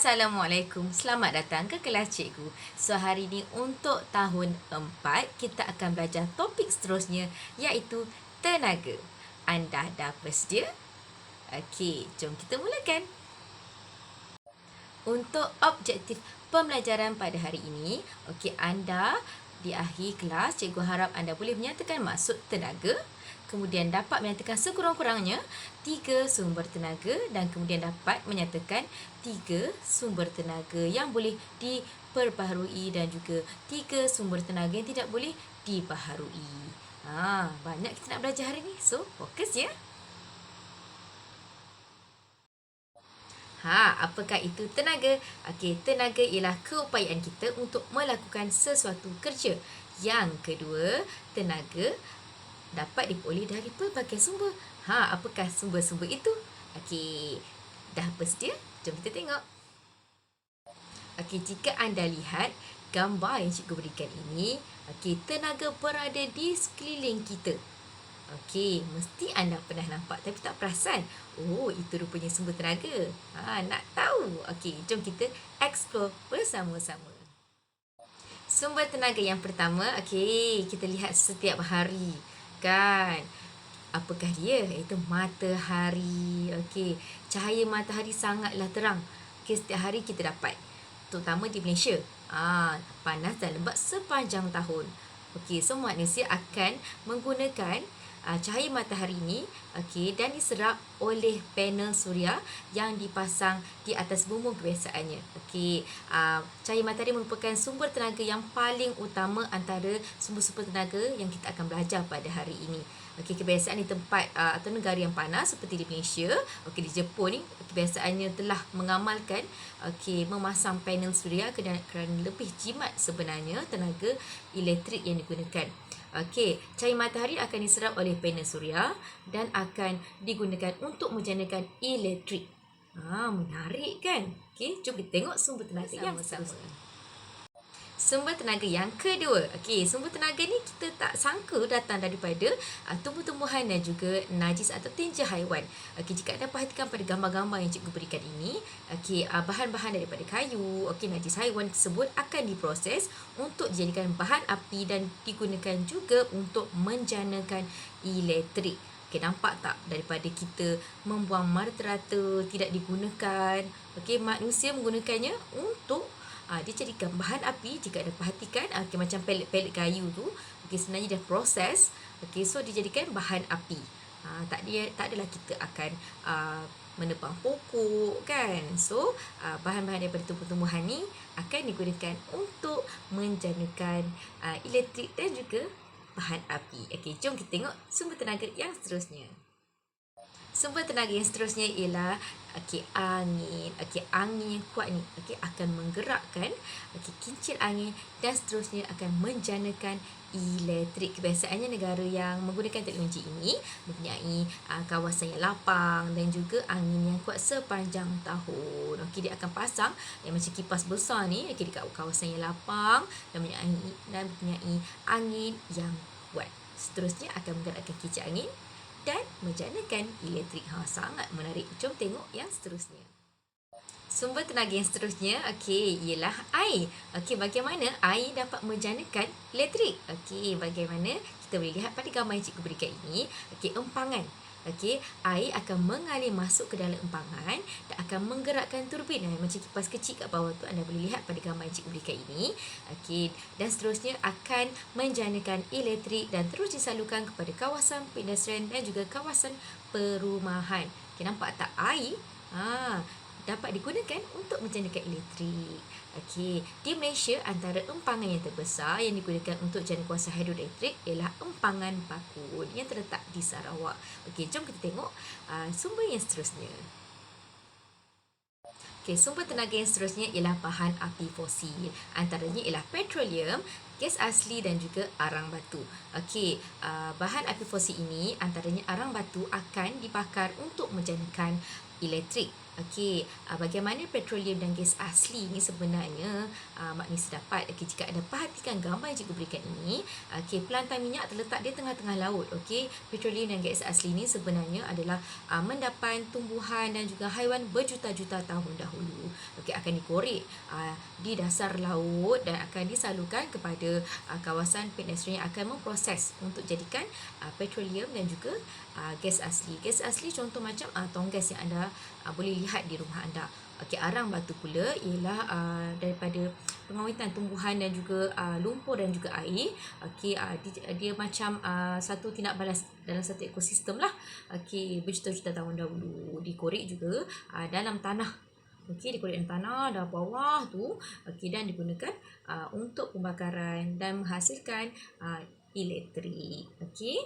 Assalamualaikum, selamat datang ke kelas cikgu. So, hari ini untuk tahun 4, kita akan belajar topik seterusnya iaitu tenaga. Anda dah bersedia? Okey, jom kita mulakan. Untuk objektif pembelajaran pada hari ini, anda di akhir kelas, cikgu harap anda boleh menyatakan maksud tenaga, kemudian dapat menyatakan sekurang-kurangnya 3 sumber tenaga dan kemudian dapat menyatakan 3 sumber tenaga yang boleh diperbaharui dan juga 3 sumber tenaga yang tidak boleh dibaharui. Banyak kita nak belajar hari ni, so fokus ya. Apakah itu tenaga? Tenaga ialah keupayaan kita untuk melakukan sesuatu kerja. Yang kedua, tenaga dapat diperoleh dari pelbagai sumber. Apakah sumber-sumber itu? Dah bersedia? Jom kita tengok. Jika anda lihat gambar yang cikgu berikan ini, tenaga berada di sekeliling kita. Mesti anda pernah nampak tapi tak perasan. Oh, itu rupanya sumber tenaga. Nak tahu? Jom kita explore bersama-sama. Sumber tenaga yang pertama, kita lihat setiap hari. Kan? Apakah dia? Iaitu matahari. Cahaya matahari sangatlah terang. Setiap hari kita dapat. Terutama di Malaysia. Panas dan lembap sepanjang tahun. So manusia akan menggunakan cahaya matahari ini dan diserap oleh panel suria yang dipasang di atas bumi kebiasaannya. Cahaya matahari merupakan sumber tenaga yang paling utama antara sumber-sumber tenaga yang kita akan belajar pada hari ini. Kebiasaan di tempat atau negara yang panas seperti di Malaysia, di Jepun ni kebiasaannya telah mengamalkan memasang panel suria kerana lebih jimat sebenarnya tenaga elektrik yang digunakan. Cahaya matahari akan diserap oleh panel suria dan akan digunakan untuk menjanakan elektrik. Menarik kan? Jom kita tengok sumber tenaga yang seterusnya. Sumber tenaga yang kedua. Sumber tenaga ni kita tak sangka datang daripada tumbuh-tumbuhan dan juga najis atau tinja haiwan. Jika anda perhatikan pada gambar-gambar yang cikgu berikan ini, bahan-bahan daripada kayu, najis haiwan tersebut akan diproses untuk dijadikan bahan api dan digunakan juga untuk menjanakan elektrik. Nampak tak daripada kita membuang mata-rata tidak digunakan. Manusia menggunakannya untuk dijadikan bahan api. Jika anda perhatikan macam pelet-pelet kayu tu, sebenarnya dah proses. So dijadikan bahan api. Tak adalah kita akan menebang pokok kan. So bahan-bahan daripada tumbuh-tumbuhan ni akan digunakan untuk menjanakan elektrik dan juga bahan api. Jom kita tengok sumber tenaga yang seterusnya. Sumber tenaga yang seterusnya ialah angin. Angin yang kuat ni akan menggerakkan kincir angin dan seterusnya akan menjanakan elektrik. Kebiasaannya negara yang menggunakan teknologi ini mempunyai kawasan yang lapang dan juga angin yang kuat sepanjang tahun. Dia akan pasang yang macam kipas besar ni dekat kawasan yang lapang dan mempunyai angin yang kuat. Seterusnya akan menggerakkan kincir angin dan menjanakan elektrik. Sangat menarik. Jom tengok yang seterusnya. Sumber tenaga yang seterusnya ialah air. Bagaimana air dapat menjanakan elektrik? Bagaimana kita boleh lihat pada gambar yang cikgu berikan ini. Empangan. Air akan mengalir masuk ke dalam empangan dan akan menggerakkan turbin. Macam kipas kecil kat bawah tu anda boleh lihat pada gambar yang cikgu berikan ini. Dan seterusnya akan menjanakan elektrik dan terus disalurkan kepada kawasan perindustrian dan juga kawasan perumahan. Nampak tak air? Dapat digunakan untuk menjanakan elektrik. Di Malaysia, antara empangan yang terbesar yang digunakan untuk jana kuasa hidroelektrik ialah empangan Bakun yang terletak di Sarawak. Jom kita tengok sumber yang seterusnya. Sumber tenaga yang seterusnya ialah bahan api fosil. Antaranya ialah petroleum, gas asli dan juga arang batu. Bahan api fosil ini antaranya arang batu akan dibakar untuk menjanakan elektrik. Okey, bagaimana petroleum dan gas asli ni sebenarnya maknanya sedapat. Okey, jika anda perhatikan gambar yang cikgu berikan ini, okey, pelantar minyak terletak di tengah-tengah laut. Okey, petroleum dan gas asli ni sebenarnya adalah mendapan tumbuhan dan juga haiwan berjuta-juta tahun dahulu. Okey, akan dikorek di dasar laut dan akan disalurkan kepada kawasan peninsular yang akan memproses untuk jadikan petroleum dan juga gas asli. Gas asli contoh macam tong gas yang anda boleh lihat di rumah anda. Okey, arang batu pula ialah daripada pengawitan tumbuhan dan juga lumpur dan juga air. Okey, dia macam satu tindak balas dalam satu ekosistem lah. Okey, berjuta-juta tahun dahulu dikorek juga dalam tanah. Okey, dikorek dalam tanah dalam bawah tu. Okey, dan digunakan untuk pembakaran dan menghasilkan elektrik. Okey.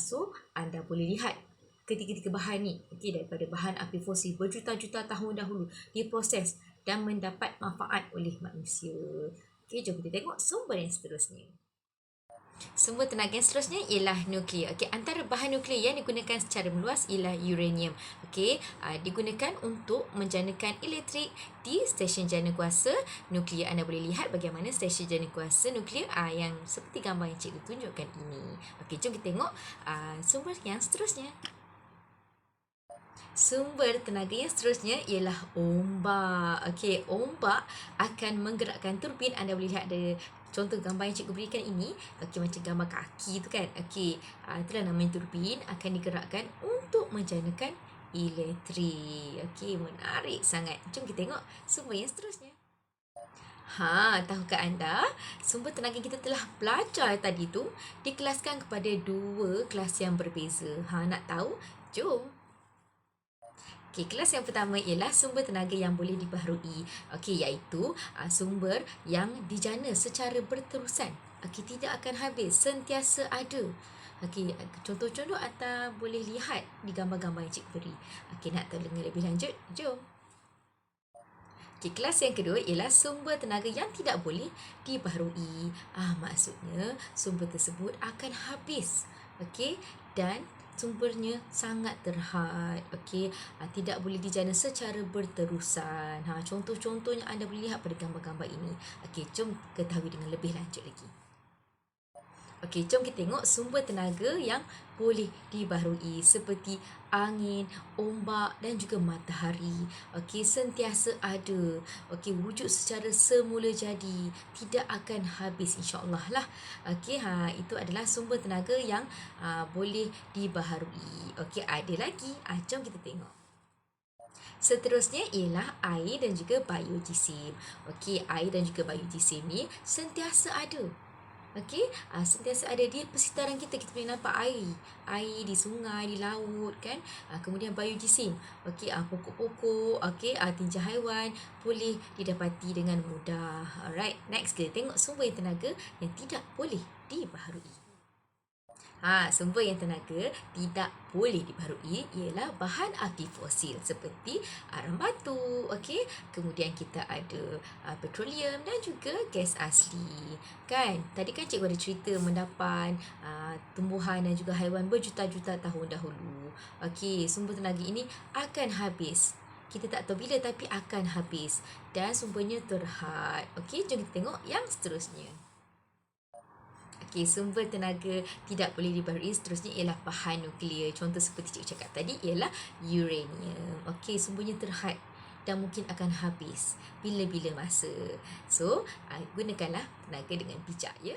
So anda boleh lihat ketiga-tiga bahan ni, okey, daripada bahan api fosil berjuta-juta tahun dahulu diproses dan mendapat manfaat oleh manusia. Okey, jom kita tengok sumber yang seterusnya. Sumber tenaga yang seterusnya ialah nuklear. Okey, antara bahan nuklear yang digunakan secara meluas ialah uranium. Okey, digunakan untuk menjanakan elektrik di stesen jana kuasa nuklear. Anda boleh lihat bagaimana stesen jana kuasa nuklear yang seperti gambar yang cikgu tunjukkan ini. Okey, jom kita tengok sumber yang seterusnya. Sumber tenaga yang seterusnya ialah ombak. Okey, ombak akan menggerakkan turbin. Anda boleh lihat ada contoh gambar yang cikgu berikan ini. Okey, macam gambar kaki tu kan. Okey, itulah namanya turbin akan digerakkan untuk menjanakan elektrik. Okey, menarik sangat. Jom kita tengok sumber yang seterusnya. Tahukah anda, sumber tenaga kita telah belajar tadi tu dikelaskan kepada dua kelas yang berbeza. Nak tahu? Jom. Okey, kelas yang pertama ialah sumber tenaga yang boleh dibaharui. Okey, iaitu sumber yang dijana secara berterusan. Okey, tidak akan habis, sentiasa ada. Okey, contoh-contoh anda boleh lihat di gambar-gambar yang cikgu beri. Okey, nak tahu lebih lanjut? Jom. Okey, kelas yang kedua ialah sumber tenaga yang tidak boleh dibaharui. Maksudnya sumber tersebut akan habis. Okey, dan sumbernya sangat terhad. Okey, tidak boleh dijana secara berterusan. Contoh-contohnya anda boleh lihat pada gambar-gambar ini. Okey, jom ketahui dengan lebih lanjut lagi. Okey, jom kita tengok sumber tenaga yang boleh dibaharui seperti angin, ombak dan juga matahari. Okey, sentiasa ada. Okey, wujud secara semula jadi, tidak akan habis insya-Allah lah. Okey, itu adalah sumber tenaga yang boleh dibaharui. Okey, ada lagi. Jom kita tengok. Seterusnya ialah air dan juga biojisim. Okey, air dan juga biojisim ni sentiasa ada. Okey, sentiasa ada di persitaran kita. Kita boleh nampak air. Air di sungai, di laut kan. Kemudian biojisim. Okey, pokok-pokok, okey, tinja haiwan boleh didapati dengan mudah. Alright, next kita tengok sumber yang tenaga yang tidak boleh dibaharui. Sumber yang tenaga tidak boleh dibaharui ialah bahan aktif fosil seperti arang batu, okey. Kemudian kita ada petroleum dan juga gas asli. Kan? Tadi kan cikgu ada cerita mendapan tumbuhan dan juga haiwan berjuta-juta tahun dahulu. Okey, sumber tenaga ini akan habis. Kita tak tahu bila tapi akan habis dan sumbernya terhad. Okey, jom kita tengok yang seterusnya. Okey, sumber tenaga tidak boleh dibaharui seterusnya ialah bahan nuklear. Contoh seperti cikgu cakap tadi ialah uranium. Okey, sumbernya terhad dan mungkin akan habis bila-bila masa. So, gunakanlah tenaga dengan bijak ya.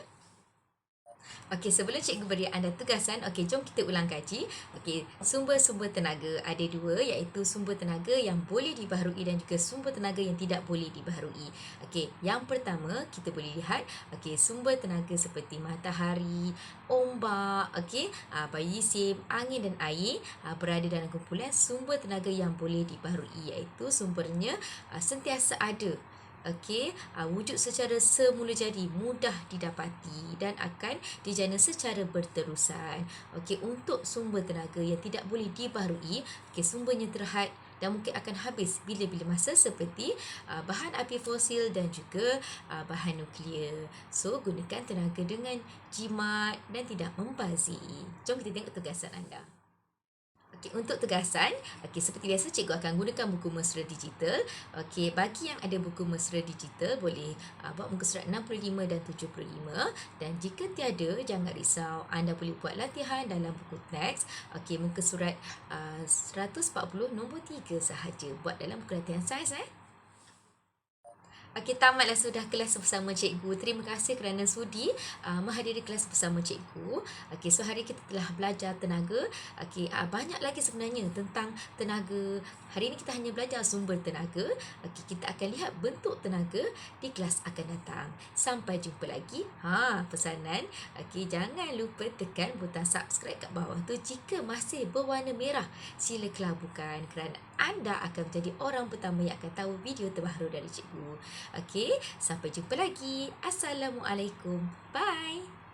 Okey, sebelum cikgu beri anda tugasan, okey, jom kita ulang kaji. Okey, sumber-sumber tenaga ada dua, iaitu sumber tenaga yang boleh dibaharui dan juga sumber tenaga yang tidak boleh dibaharui. Okey, yang pertama kita boleh lihat, okey, sumber tenaga seperti matahari, ombak, okey, biojisim, angin dan air berada dalam kumpulan sumber tenaga yang boleh dibaharui, iaitu sumbernya sentiasa ada. Okey, wujud secara semula jadi, mudah didapati dan akan dijana secara berterusan. Okey, untuk sumber tenaga yang tidak boleh dibaharui, okey, sumbernya terhad dan mungkin akan habis bila-bila masa seperti bahan api fosil dan juga bahan nuklear. So, gunakan tenaga dengan jimat dan tidak membazir. Jom kita tengok tugasan anda. Okey, untuk tugasan, okey, seperti biasa cikgu akan gunakan buku mesra digital. Okey, bagi yang ada buku mesra digital boleh buat muka surat 65 dan 75, dan jika tiada jangan risau, anda boleh buat latihan dalam buku teks. Okey, muka surat 140 nombor 3 sahaja. Buat dalam buku latihan saiz Okey, tamatlah sudah kelas bersama cikgu. Terima kasih kerana sudi menghadiri kelas bersama cikgu. Okey, so hari kita telah belajar tenaga. Okey, banyak lagi sebenarnya tentang tenaga. Hari ini kita hanya belajar sumber tenaga. Okey, kita akan lihat bentuk tenaga di kelas akan datang. Sampai jumpa lagi. Pesanan. Okey, jangan lupa tekan butang subscribe kat bawah tu jika masih berwarna merah. Sila kelabukan kerana anda akan menjadi orang pertama yang akan tahu video terbaru dari cikgu. Okey, sampai jumpa lagi. Assalamualaikum. Bye.